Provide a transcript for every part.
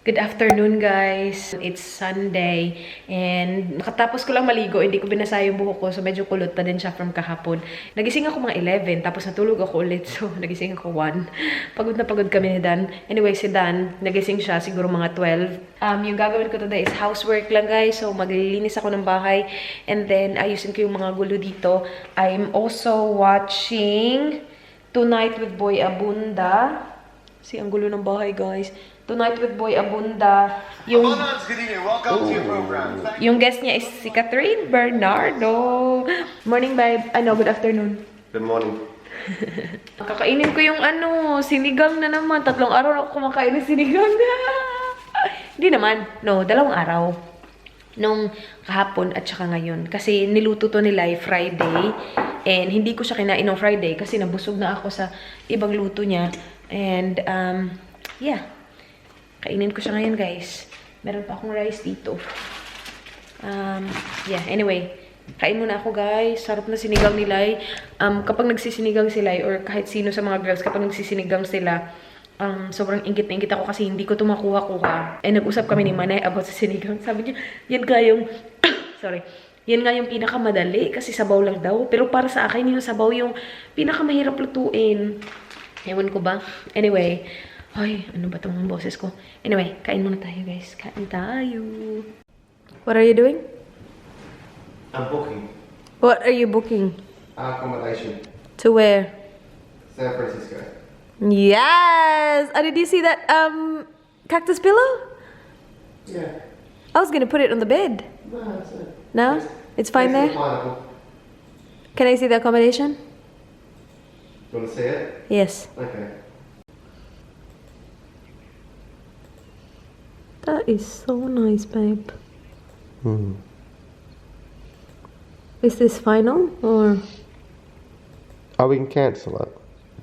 Good afternoon, guys. It's Sunday, and nakatapos ko lang maligo. Hindi ko binasa yung buhok ko, so medyo kulot pa din siya from kahapon. Nagising ako mga 11, tapos natulog ako ulit, so nagising ako 1. Pagod na pagod kami ni Dan. Anyway, si Dan, nagising siya siguro mga 12. Yung gagawin ko today is housework lang, guys. So maglilinis ako ng bahay, and then ayusin ko yung mga gulo dito. I'm also watching Tonight with Boy Abunda. Ang gulo ng bahay, guys. Tonight with Boy Abunda. Yung guest niya is si Catherine Bernardo. Morning, babe. Good afternoon. Good morning. Kakainin ko yung sinigang na naman. 3 araw na ako kumakain ng sinigang. Hindi naman. No, 2 araw. Nung kahapon at saka ngayon. Kasi niluto to nila Friday. And hindi ko siya kinain ng Friday kasi nabusog na ako sa ibang luto niya. And, yeah. Kainin ko siya ngayon, guys. Meron pa akong rice dito. Yeah, anyway. Kain muna ako, guys. Sarap na sinigang nila. Kapag nagsisinigang sila, or kahit sino sa mga girls, kapag nagsisinigang sila, sobrang ingit na ingit ako kasi hindi ko ito makuha-kuha. And nag-usap kami ni Manay about sa sinigang. Sabi niya, yan nga yung, sorry, yan nga yung pinakamadali kasi sabaw lang daw. Pero para sa akin, yung sabaw yung pinakamahirap lutuin. Ewan ko ba? Anyway, ay, ano ba itong boses ko? Anyway, kain muna tayo, guys. Kain tayo. What are you doing? I'm booking What are you booking? accommodation. To where? San Francisco. Yes! Did you see that cactus pillow? Yeah. I was gonna put it on the bed. No, that's it. No? It's fine there? Pineapple. Can I see the accommodation? You want to see it? Yes. Okay. That is so nice, babe. Hmm. Is this final or? Oh, we can cancel it,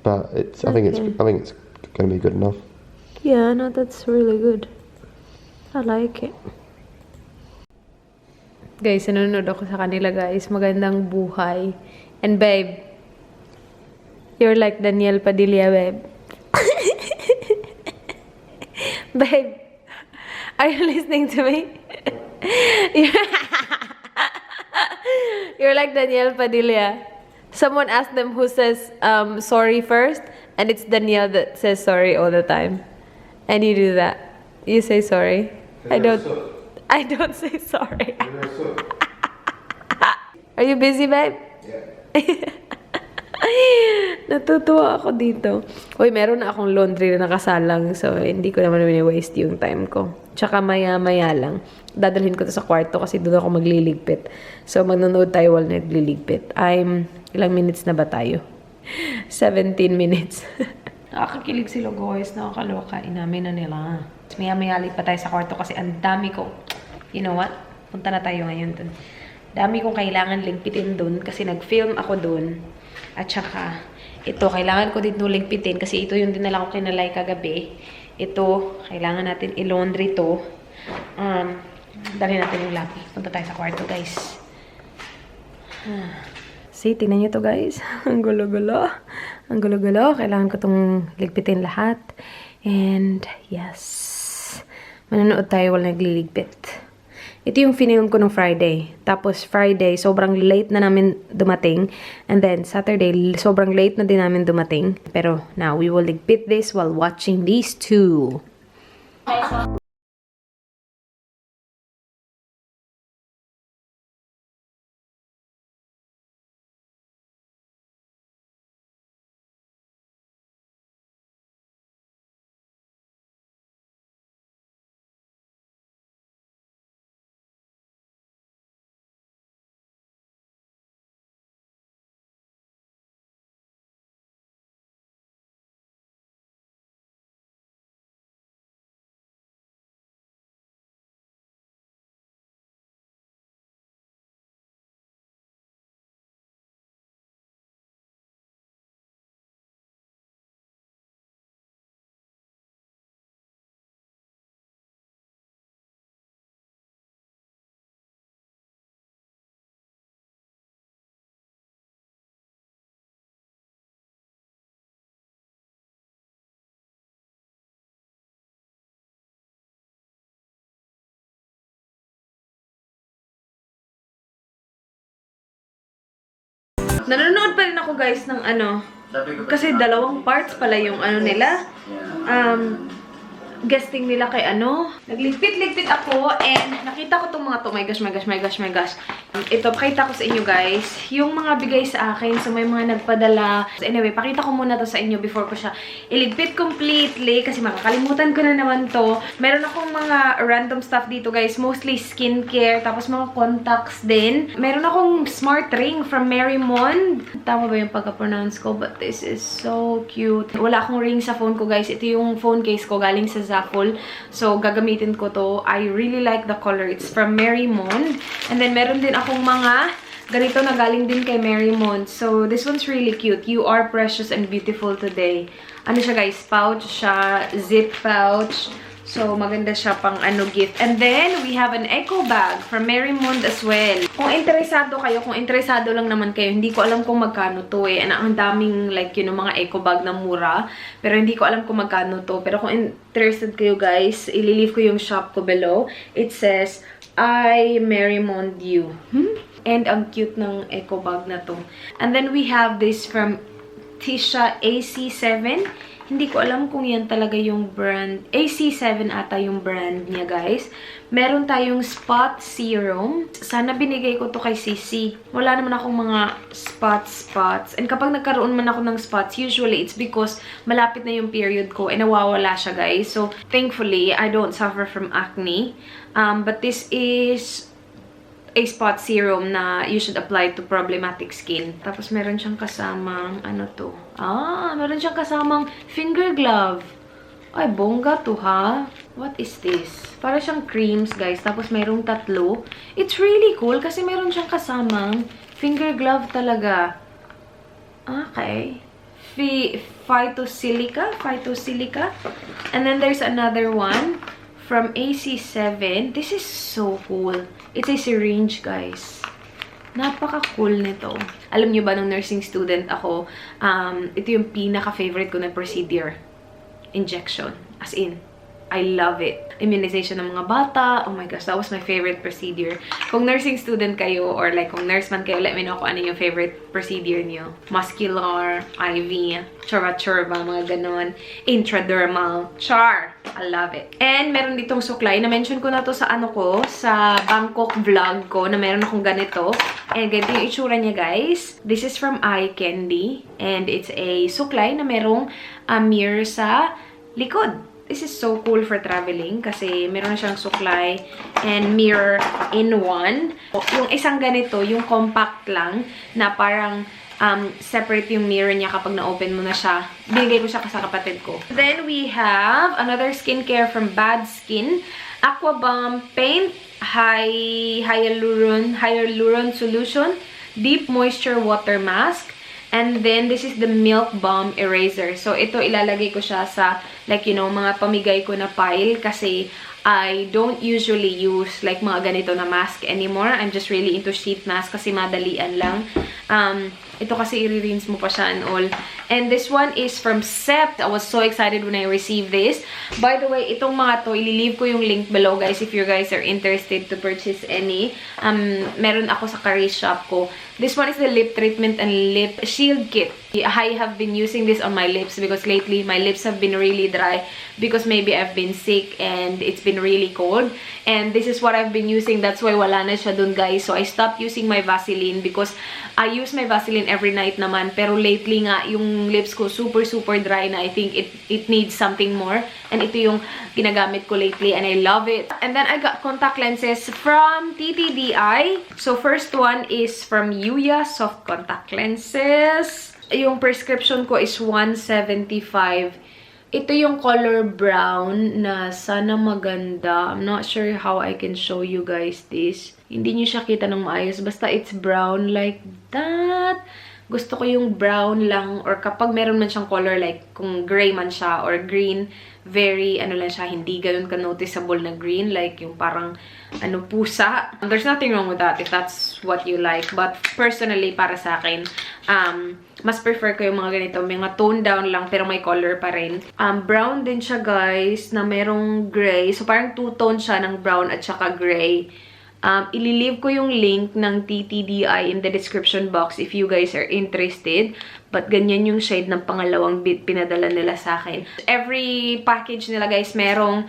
but it's. I think it's going to be good enough. Yeah, no, that's really good. I like it. Guys, nanonood ako sa kanila, guys. Magandang buhay. And babe, you're like Danielle Padilla, babe. Babe, are you listening to me? You're like Danielle Padilla. Someone asked them who says sorry first, and it's Danielle that says sorry all the time. And you do that. You say sorry. I don't say sorry. Are you busy, babe? Yeah. Natutuwa ako dito. Uy, meron na akong laundry na nakasalang. So, hindi ko naman waste yung time ko. Tsaka maya-maya lang. Dadalhin ko to sa kwarto kasi doon ako magliligpit. So, magnonood tayo while nagliligpit. Ilang minutes na ba tayo? 17 minutes. Nakakakilig sila, guys. Nakakaloka. Inamin na nila. Maya-maya pa tayo sa kwarto kasi ang dami ko. You know what? Punta na tayo ngayon dun. Dami kong kailangan ligpitin dun kasi nag-film ako dun. At saka, ito, kailangan ko din ligpitin kasi ito yung dinala ko kinalay kagabi. Ito, kailangan natin i-laundry to. Dali natin yung lapi. Punta tayo sa kwarto, guys. See, tingnan nyo to, guys. Ang gulo-gulo. Ang gulo-gulo. Kailangan ko tong ligpitin lahat. And, yes. Manonood tayo while nagliligpit. Ito yung film ko nung Friday. Tapos Friday, sobrang late na namin dumating. And then Saturday, sobrang late na din namin dumating. Pero now, we will ligpit this while watching these two. Nanonood pa rin ako guys ng ano. Kasi dalawang parts pala yung ano nila. Guesting nila kay ano. Nagligpit-ligpit ako and nakita ko tong mga to. My gosh, my gosh, my gosh, my gosh. Ito, pakita ko sa inyo guys. Yung mga bigay sa akin. So, may mga nagpadala. So, anyway, pakita ko muna to sa inyo before ko siya iligpit completely. Kasi makakalimutan ko na naman to. Meron akong mga random stuff dito guys. Mostly skincare. Tapos mga contacts din. Meron akong smart ring from Marymond. Tama ba yung pagka-pronounce ko? But this is so cute. Wala akong ring sa phone ko guys. Ito yung phone case ko galing sa Zaful. So, gagamitin ko to. I really like the color. It's from Marymond. And then, meron din akong mga ganito na galing din kay Marymond. So, this one's really cute. You are precious and beautiful today. Ano siya guys? Pouch siya. Zip pouch. So, maganda siya pang ano gift. And then, we have an eco bag from Marymond as well. Kung interesado kayo, kung interesado lang naman kayo, hindi ko alam kung magkano to eh. And ang daming like, you know, mga eco bag na mura. Pero hindi ko alam kung magkano to. Pero kung interested kayo guys, ililive ko yung shop ko below. It says, I Marymond you. And ang cute ng eco bag na to. And then we have this from Tisha AC7. Hindi ko alam kung yan talaga yung brand. AC7 ata yung brand niya, guys. Meron tayong spot serum. Sana binigay ko to kay Sisi. Wala naman akong mga spots. And kapag nagkaroon man ako ng spots, usually it's because malapit na yung period ko and nawawala siya, guys. So, thankfully, I don't suffer from acne. But this is a spot serum na you should apply to problematic skin. Tapos meron siyang kasamang, ano to? Meron siyang kasamang finger glove. Ay, bongga to ha. What is this? Para siyang creams, guys. Tapos merong tatlo. It's really cool kasi meron siyang kasamang finger glove talaga. Okay. Phytosilica. And then there's another one from AC7. This is so cool. It's a syringe, guys. Napaka-cool nito. Alam niyo ba, nung nursing student ako, ito yung pinaka-favorite ko na procedure. Injection. As in, I love it. Immunization ng mga bata. Oh my gosh, that was my favorite procedure. Kung nursing student kayo or like kung nurse man kayo, let me know kung ano yung favorite procedure niyo. Muscular, IV, chorba-chorba, mga ganon. Intradermal. Char! I love it. And meron ditong suklay. Na-mention ko na to sa ano ko, sa Bangkok vlog ko, na meron akong ganito. And ganito yung itsura niya, guys. This is from Eye Candy. And it's a suklay na merong mirror sa likod. This is so cool for traveling kasi meron na siyang suklay and mirror in one. Yung isang ganito, yung compact lang na parang separate yung mirror niya kapag na-open mo na siya. Binigay ko siya sa kapatid ko. Then we have another skincare from Bad Skin. Aqua Bomb Paint Hyaluron Solution Deep Moisture Water Mask. And then, this is the Milk Balm Eraser. So, ito ilalagay ko siya sa, like, you know, mga pamigay ko na pile. Kasi, I don't usually use, like, mga ganito na mask anymore. I'm just really into sheet mask kasi madalian lang. Ito kasi i-rinse mo pa siya and all. And this one is from Sept. I was so excited when I received this. By the way, itong mga to, ililive ko yung link below, guys, if you guys are interested to purchase any. Meron ako sa Curry shop ko. This one is the lip treatment and lip shield kit. I have been using this on my lips because lately my lips have been really dry because maybe I've been sick and it's been really cold. And this is what I've been using. That's why wala na siya dun, guys. So I stopped using my Vaseline because I use my Vaseline every night naman. Pero lately nga, yung lips ko super dry na. I think it needs something more. And ito yung ginagamit ko lately and I love it. And then I got contact lenses from TTDI. So first one is from Yuya Soft Contact Lenses. Yung prescription ko is 175. Ito yung color brown na sana maganda. I'm not sure how I can show you guys this. Hindi nyo siya kita ng maayos. Basta it's brown like that. Gusto ko yung brown lang. Or kapag meron man siyang color like kung gray man siya or green, very ano lang siya, hindi ganun ka-noticeable na green. Like yung parang ano, pusa. There's nothing wrong with that if that's what you like. But personally, para sa akin, mas prefer ko yung mga ganito. Mga tone down lang pero may color pa rin. Brown din siya, guys, na merong gray. So parang two-tone siya ng brown at saka gray. Ililive ko yung link ng TTDI in the description box if you guys are interested. But ganyan yung shade ng pangalawang bit pinadala nila sa akin. Every package nila guys, merong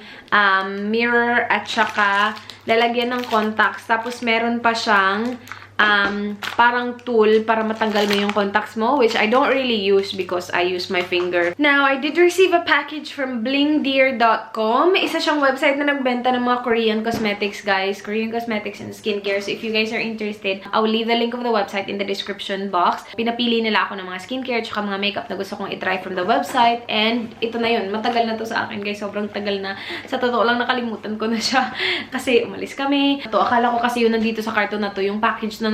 mirror at saka lalagyan ng contacts. Tapos meron pa siyang parang tool para matanggal mo yung contacts mo, which I don't really use because I use my finger. Now, I did receive a package from blingdeer.com. Isa siyang website na nagbenta ng mga Korean cosmetics, guys. Korean cosmetics and skincare. So, if you guys are interested, I will leave the link of the website in the description box. Pinapili nila ako ng mga skincare at mga makeup na gusto kong itry from the website. And ito na yun. Matagal na to sa akin, guys. Sobrang tagal na. Sa totoo lang, nakalimutan ko na siya. Kasi umalis kami. Ito, akala ko kasi yun nandito sa carton na to. Yung package na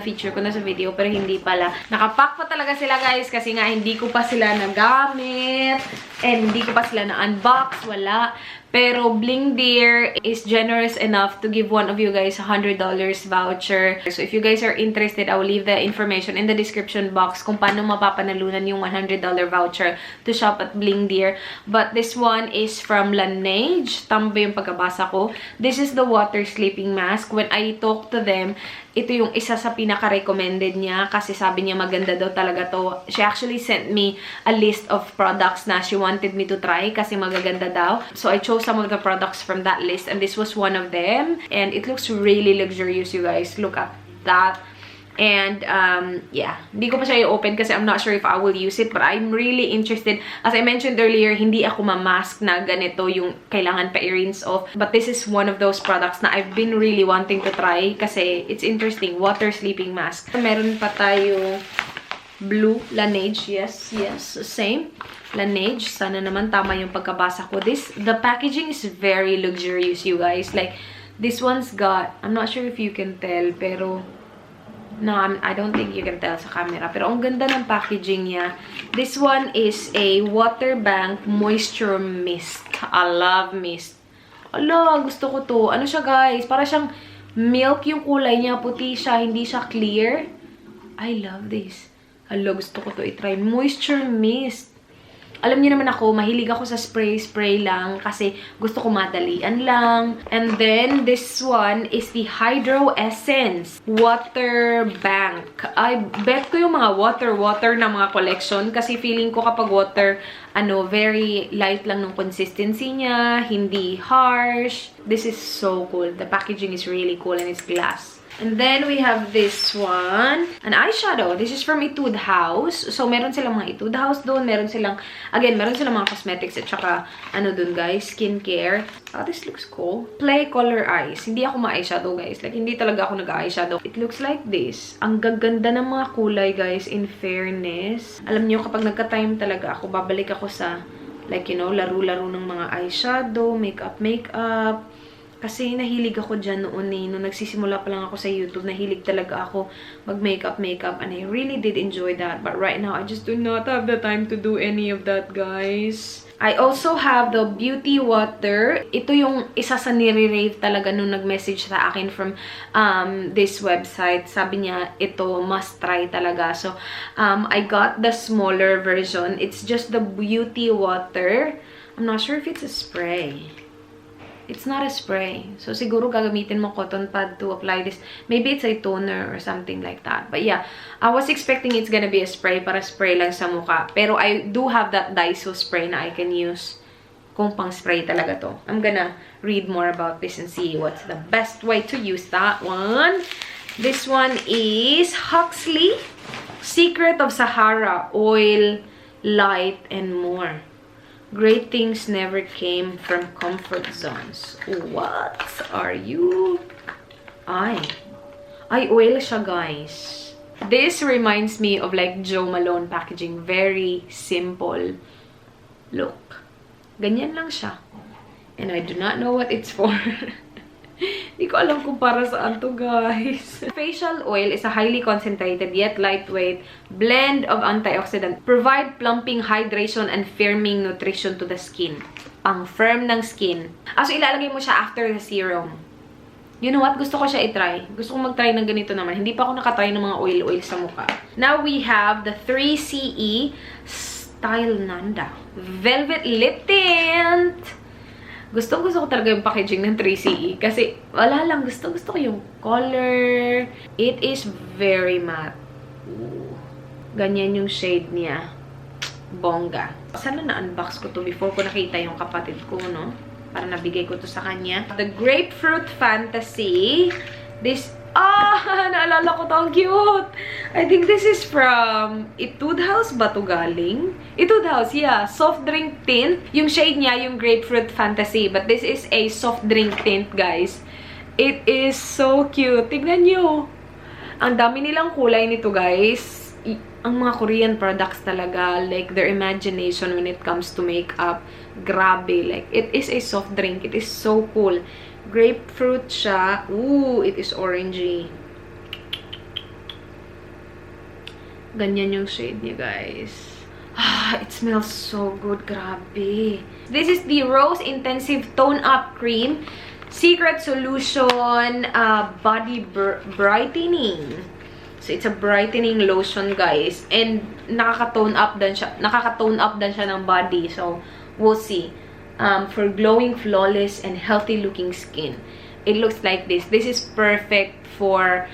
feature ko na sa video, pero hindi pala. Nakapack pa talaga sila, guys, kasi nga hindi ko pa sila nagamit and hindi ko pa sila na-unbox, wala. Pero Bling Deer is generous enough to give one of you guys a $100 voucher. So if you guys are interested, I will leave the information in the description box kung paano mapapanalunan yung $100 voucher to shop at Bling Deer. But this one is from Laneige. Tama ba yung pagkabasa ko? This is the water sleeping mask. When I talked to them, ito yung isa sa pinaka-recommended niya kasi sabi niya maganda daw talaga to. She actually sent me a list of products na she wanted me to try kasi magaganda daw. So I chose some of the products from that list and this was one of them. And it looks really luxurious, you guys. Look at that. And, yeah, hindi ko pa siya i-open kasi I'm not sure if I will use it. But I'm really interested. As I mentioned earlier, hindi ako ma-mask na ganito yung kailangan pa i-rinse off. But this is one of those products na I've been really wanting to try kasi it's interesting. Water sleeping mask. Meron pa tayo blue Laneige. Yes, same. Laneige. Sana naman tama yung pagkabasa ko. The packaging is very luxurious, you guys. Like, this one's got, I'm not sure if you can tell, pero no, I don't think you can tell sa camera. Pero ang ganda ng packaging niya. This one is a water bank moisture mist. I love mist. Ala, gusto ko to. Ano siya, guys? Para siyang milk yung kulay niya. Puti siya, hindi siya clear. I love this. Ala, gusto ko to i-try. Moisture mist. Alam niyo naman ako, mahilig ako sa spray lang kasi gusto ko madalian lang. And then, this one is the Hydro Essence Water Bank. I bet ko yung mga water na mga collection kasi feeling ko kapag water, very light lang ng consistency niya, hindi harsh. This is so cool. The packaging is really cool and it's glass. And then, we have this one. An eyeshadow. This is from Etude House. So, meron silang mga Etude House doon. Meron silang mga cosmetics at saka, dun guys, skincare. Oh, this looks cool. Play Color Eyes. Hindi ako ma-eyeshadow, guys. Like, hindi talaga ako nag-eyeshadow. It looks like this. Ang gaganda ng mga kulay, guys, in fairness. Alam niyo, kapag nagka-time talaga ako, babalik ako sa, like, laro-laro ng mga eyeshadow, makeup. Kasi nahilig ako dyan noon nung nagsisimula pa lang ako sa YouTube, nahilig talaga ako mag-makeup, and I really did enjoy that. But right now, I just do not have the time to do any of that, guys. I also have the Beauty Water. Ito yung isa sa nire-rave talaga nung nag-message sa akin from this website. Sabi niya, ito must try talaga. So, I got the smaller version. It's just the Beauty Water. I'm not sure if it's a spray. It's not a spray. So, siguro gagamitin mo cotton pad to apply this. Maybe it's a toner or something like that. But yeah, I was expecting it's gonna be a spray para spray lang sa mukha. Pero I do have that Daiso spray na I can use kung pang spray talaga to. I'm gonna read more about this and see what's the best way to use that one. This one is Huxley Secret of Sahara Oil, Light, and More. Great things never came from comfort zones. What are you? Ay, oil siya, guys. This reminds me of like Jo Malone packaging. Very simple. Look. Ganyan lang siya. And I do not know what it's for. Hindi ko alam kung para saan to, guys. Facial oil is a highly concentrated yet lightweight blend of antioxidant. Provide plumping, hydration, and firming nutrition to the skin. Pang firm ng skin. So, ilalagay mo siya after the serum. You know what? Gusto ko siya i-try. Gusto ko mag-try ng ganito naman. Hindi pa ako nakatry ng mga oil sa mukha. Now, we have the 3CE Style Nanda Velvet Lip Tint. Gusto ko talaga yung packaging ng 3CE. Kasi, wala lang. Gusto ko yung color. It is very matte. Ooh. Ganyan yung shade niya. Bongga. Sana na-unbox ko to before ko nakita yung kapatid ko, no? Para nabigay ko to sa kanya. The Grapefruit Fantasy. This, naalala ko to. Ang cute! I think this is from Etude House ba to galing? Etude House, yeah. Soft drink tint. Yung shade niya, yung Grapefruit Fantasy. But this is a soft drink tint, guys. It is so cute. Tignan nyo. Ang dami nilang kulay nito, guys. Ang mga Korean products talaga, like their imagination when it comes to makeup, grabe. Like, it is a soft drink. It is so cool. Grapefruit siya. Ooh, it is orangey. Ganyan yung shade niya, guys. It smells so good. Grabe. This is the Rose Intensive Tone Up Cream. Secret Solution Body Brightening. So, it's a brightening lotion, guys. And, nakaka-tone up din siya ng body. So, we'll see. For glowing, flawless, and healthy-looking skin. It looks like this. This is perfect for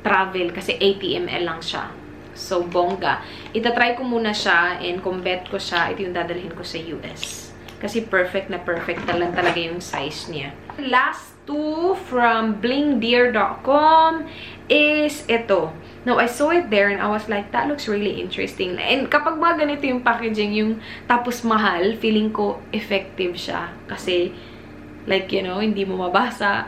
travel kasi 80 ml lang siya. So, bongga. Itatry ko muna siya and kung bet ko siya, ito yung dadalhin ko sa US. Kasi perfect na perfect talaga yung size niya. Last two from blingdeer.com is ito. Now, I saw it there and I was like, that looks really interesting. And kapag mga ganito yung packaging, yung tapos mahal, feeling ko effective siya. Kasi, like, you know, hindi mo mabasa.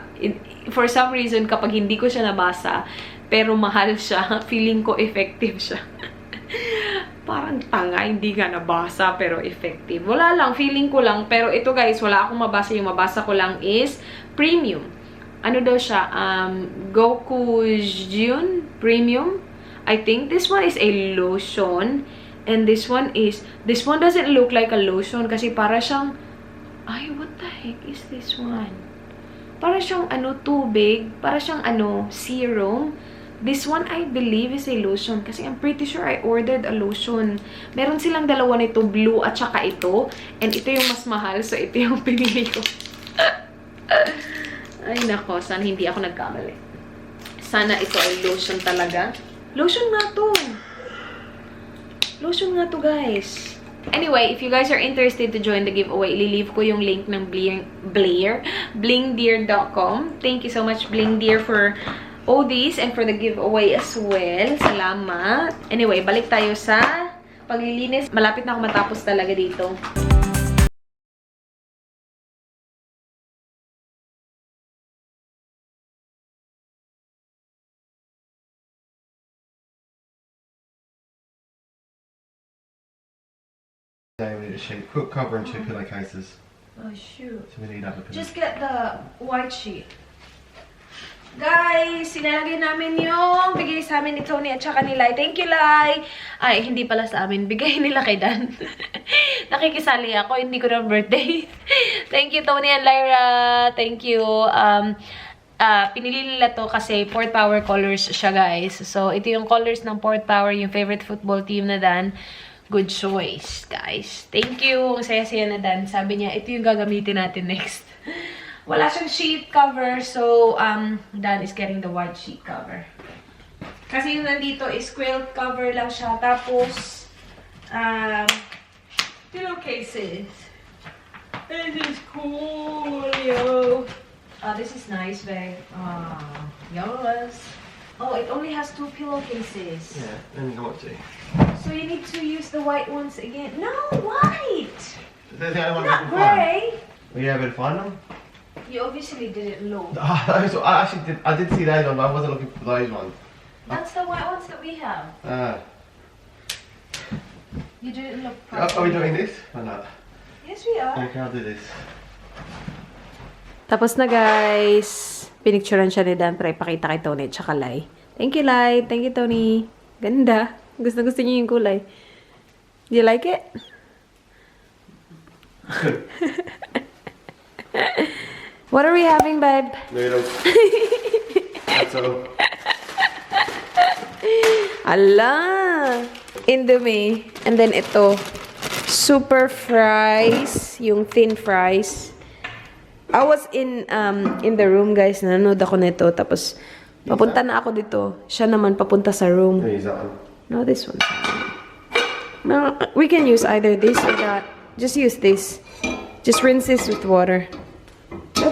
For some reason, kapag hindi ko siya nabasa, pero mahal siya, feeling ko effective siya. Parang tanga, hindi nga nabasa, pero effective. Wala lang, feeling ko lang. Pero ito guys, wala akong mabasa. Yung mabasa ko lang is premium. Ano daw siya? Gokujun Premium. I think this one is a lotion. And this one doesn't look like a lotion. Kasi para siyang, ay, what the heck is this one? Para siyang, tubig. Para siyang, serum. This one, I believe, is a lotion. Kasi I'm pretty sure I ordered a lotion. Meron silang dalawa nito, blue at saka ito. And ito yung mas mahal, so ito yung pinili ko. Ay, nako. Sana hindi ako nagkamali. Sana ito ay lotion talaga. Lotion nga to. Lotion nga to, guys. Anyway, if you guys are interested to join the giveaway, ililive ko yung link ng blingdeer.com. Thank you so much, Blingdeer, for all these and for the giveaway as well. Salamat. Anyway, balik tayo sa paglilinis. Malapit na ako matapos talaga dito. We need a sheet. Put cover and 2 pillowcases. Oh, shoot. So we need other pillows. Just get the white sheet. Guys, sinalagay namin yung bigay sa amin ni Tony at saka ni Lai. Thank you, Lai! Ay, hindi pala sa amin. Bigay nila kay Dan. Nakikisali ako. Hindi ko na birthday. Thank you, Tony and Lyra. Thank you. Pinili nila to kasi Port Power colors siya, guys. So, ito yung colors ng Port Power, yung favorite football team na Dan. Good choice, guys. Thank you. Ang saya-saya na Dan. Sabi niya, ito yung gagamitin natin next. Wala siyang sheet cover, so Dan is getting the white sheet cover. Kasi yung nandito is quilt cover lang siya. Tapos, pillowcases. This is cool, yo. This is nice, babe. Yes. Oh, it only has 2 pillowcases. Yeah, only got 2. So you need to use the white ones again. No, white! They're the only ones Not gray. Were you able to find them? You obviously didn't look. I actually did. I did see those ones, but I wasn't looking for those ones. That's the white ones that we have. You didn't look properly. Are we doing this or not? Yes, we are. Okay, I'll do this. Tapos na, guys. Pinicturean siya ni Dan para ipakita kay Tony at saka Lai. Thank you, Lai. Thank you, Tony. Ganda. Gusto niyo yung kulay. Do you like it? What are we having, babe? Noodles. That's all. Ala! Indomie. And then ito. Super fries. Yung thin fries. I was in the room, guys. Nanonood ako nito. Tapos, papunta na ako dito. Siya naman papunta sa room. Use that one. No, this one. No, we can use either this or that. Just use this. Just rinse this with water.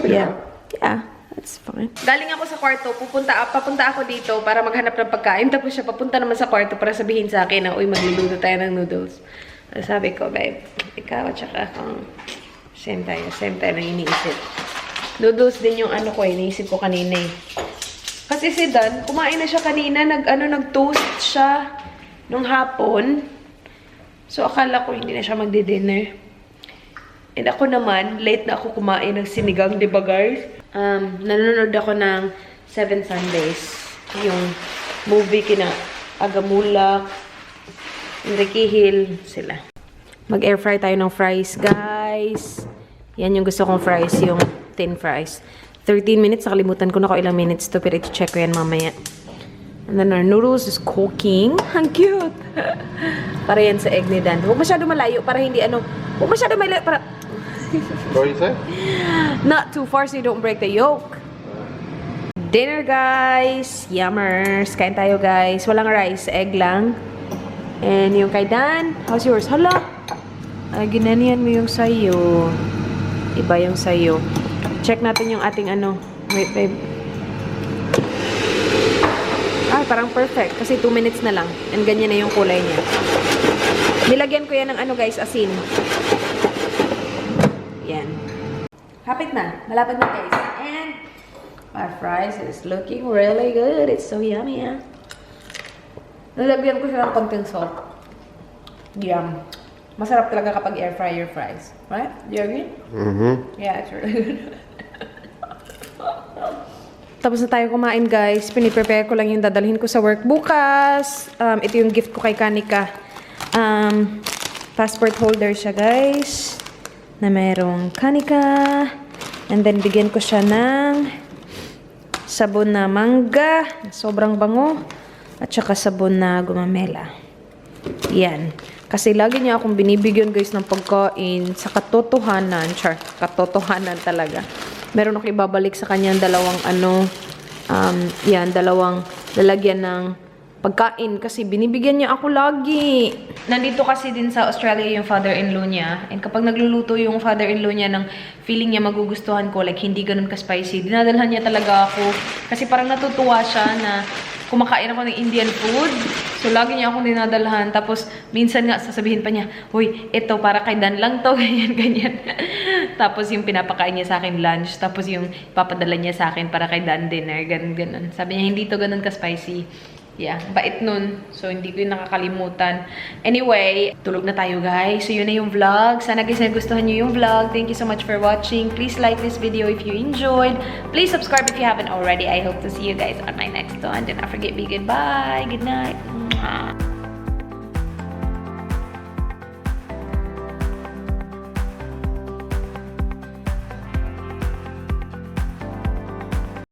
Yeah. Yeah, that's fine. Galing ako sa kwarto. Papunta ako dito para maghanap ng pagkain. Tapos siya papunta naman sa kwarto para sabihin sa akin na, uy, magluluto tayo ng noodles. Sabi ko, babe, ikaw at saka akong same tayo na iniisip. Noodles din yung ano ko iniisip ko kanina eh. Kasi si Dan, kumain na siya kanina, nag-toast siya nung hapon. So, akala ko hindi na siya magdi-dinner. And ako naman, late na ako kumain ng sinigang, di ba guys? Nanonood ako ng 7 Sundays. Yung movie kina Agamulak, Enrique Hill, sila. Mag-air fry tayo ng fries, guys. Yan yung gusto kong fries, yung thin fries. 13 minutes, nakalimutan ko na ko ilang minutes to, pero i-check ko yan mamaya. And then our noodles is cooking. Ang cute! Para yan sa egg ni Dan. Huwag masyado malayo para hindi huwag masyado malayo para... What do you say? Not too far so you don't break the yolk. Dinner, guys! Yummers! Kain tayo, guys. Walang rice, egg lang. And yung kay Dan, how's yours? Hala! Ginanian mo yung sayo. Iba yung sayo. Check natin yung ating wait, babe. Ay, parang perfect. Kasi 2 minutes na lang. And ganyan na yung kulay niya. Nilagyan ko yan ng guys, asin. Yan. Hapit na. Malapit na, guys. And our fries is looking really good. It's so yummy, ah. Nalagyan ko siya ng konting salt. Yum. Masarap talaga kapag air fryer fries. Right? Do you agree? Mm-hmm. Yeah, it's really good. Tapos na tayo kumain, guys. Piniprepare ko lang yung dadalhin ko sa work bukas. Ito yung gift ko kay Kanika. Passport holder siya, guys. Na merong Kanika. And then, bigyan ko siya ng sabon na mangga. Sobrang bango. At saka sabon na gumamela. Yan. Kasi lagi niya akong binibigyan, guys, ng pagkain sa katotohanan. Katotohanan talaga. Meron ako ibabalik sa kanya dalawang dalawang lalagyan ng pagkain kasi binibigyan niya ako lagi. Nandito kasi din sa Australia yung father-in-law niya. And kapag nagluluto yung father-in-law niya ng feeling niya magugustuhan ko, like hindi ganun ka-spicy, dinadalhan niya talaga ako. Kasi parang natutuwa siya na kumakain ako ng Indian food. So, lagi niya akong dinadalhan. Tapos, minsan nga, sasabihin pa niya, "Uy, ito, para kay Dan lang to." Ganyan, ganyan. Tapos, yung pinapakain niya sa akin lunch. Tapos, yung papadala niya sa akin para kay Dan dinner. Ganun, ganun. Sabi niya, hindi to ganun ka-spicy. Yeah, bait nun. So, hindi ko yung nakakalimutan. Anyway, tulog na tayo, guys. So, yun na yung vlog. Sana guys, nagustuhan nyo yung vlog. Thank you so much for watching. Please like this video if you enjoyed. Please subscribe if you haven't already. I hope to see you guys on my next one. Do not forget, be good. Bye. Good night. Mwah.